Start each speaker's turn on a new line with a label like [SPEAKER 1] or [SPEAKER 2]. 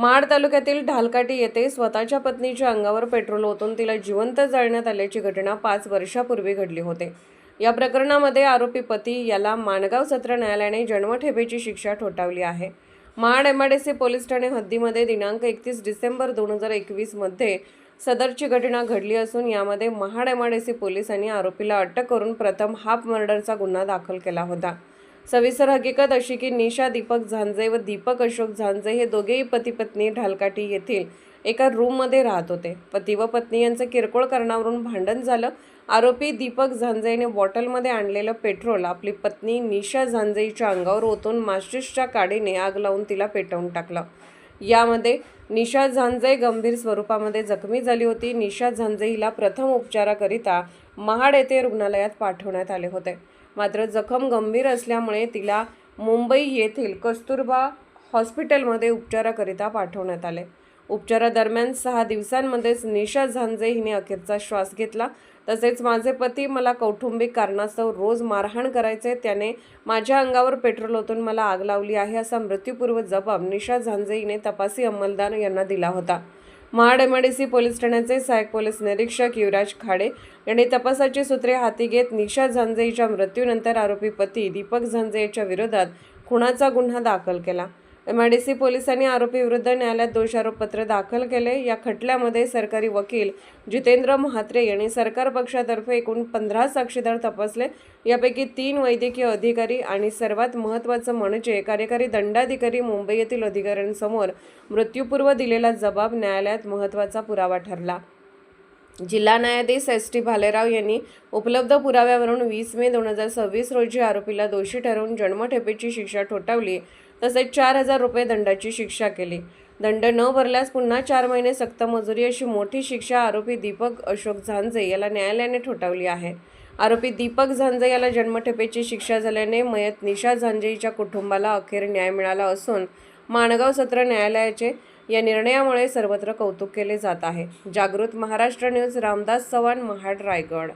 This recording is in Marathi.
[SPEAKER 1] महाड तालुक्यातील ढालकाटी येथे स्वतःच्या पत्नीच्या अंगावर पेट्रोल ओतून तिला जिवंत जाळण्यात आल्याची घटना 5 वर्षापूर्वी घडली होती। या प्रकरणामध्ये आरोपी पती याला माणगाव सत्र न्यायालयाने जन्मठेपेची शिक्षा ठोठावली आहे। महाड एमआयडीसी पोलीस ठाणे हद्दीमध्ये दिनांक 31 डिसेंबर 2021 मध्ये सदरची घटना घडली असून यामध्ये महाड एमआयडीसी पोलिसांनी आरोपीला अटक करून प्रथम हाफ मर्डरचा गुन्हा दाखल केला होता। सविस्तर हकीकत अशी की निशा दीपक झांजे व दीपक अशोक झांजे हे दोघेही पती पत्नी ढालकाटी येथील एका रूममध्ये राहत होते। पती व पत्नी यांचे किरकोळ कारणावरून भांडण झालं। आरोपी दीपक झांजेने बॉटलमध्ये आणलेलं पेट्रोल आपली पत्नी निशा झांजेच्या अंगावर ओतून माचिसच्या काडीने आग लावून तिला पेटवून टाकलं। यामध्ये निशा झांजे गंभीर स्वरूपामध्ये जखमी झाली होती। निशा झांजे हिला प्रथम उपचाराकरिता महाड येथे रुग्णालयात पाठवण्यात आले होते, मात्र जखम गंभीर असल्यामुळे तिला मुंबई येथील कस्तुरबा हॉस्पिटलमध्ये उपचाराकरिता पाठवण्यात आले। उपचारादरम्यान 6 दिवसांमध्येच निशा झांजे हिने अखेरचा श्वास घेतला। तसेच माझे पती मला कौटुंबिक कारणास्तव रोज मारहाण करायचे, त्याने माझ्या अंगावर पेट्रोल ओतून मला आग लावली आहे असा मृत्यूपूर्व जबाब निशा झांजे हिने तपासी अंमलदार यांना दिला होता। महाड एमआयडीसी पोलीस ठाण्याचे सहाय्यक पोलीस निरीक्षक युवराज खाडे यांनी तपासाची सूत्रे हाती घेत निशा झांजे हिच्या मृत्यूनंतर आरोपी पती दीपक झांजे याच्या विरोधात खुनाचा गुन्हा दाखल केला। एमआयडीसी पोलिसांनी आरोपी विरुद्ध न्यायालयात दोषारोपपत्र दाखल केले। या खटल्यामध्ये सरकारी वकील जितेंद्र म्हात्रे यांनी सरकार पक्षातर्फे एकूण 15 साक्षीदार तपासले। यापैकी 3 वैद्यकीय अधिकारी आणि सर्वात महत्त्वाचं म्हणजे कार्यकारी दंडाधिकारी मुंबई येथील अधिकाऱ्यांसमोर मृत्यूपूर्व दिलेला जबाब न्यायालयात महत्त्वाचा पुरावा ठरला। जिल्हा न्यायाधीश एस.टी. भालेराव यांनी उपलब्ध पुराव्यावरून 20 मे 2026 रोजी आरोपीला दोषी ठरवून जन्मठेपेची शिक्षा ठोठावली। तसेच 4,000 रुपये दंडाची शिक्षा केली। दंड न भरल्यास पुन्हा 4 महिने सक्त मजुरी अशी मोठी शिक्षा आरोपी दीपक अशोक झांजे याला न्यायालयाने ठोठावली आहे। आरोपी दीपक झांजे याला जन्मठेपेची शिक्षा झाल्याने मयत निशा झांजे हिच्या कुटुंबाला अखेर न्याय मिळाला असून माणगाव सत्र न्यायालयाचे या निर्णयामुळे सर्वत्र कौतुक केले जात आहे। जागृत महाराष्ट्र न्यूज, रामदास चव्हाण, महाड, रायगड।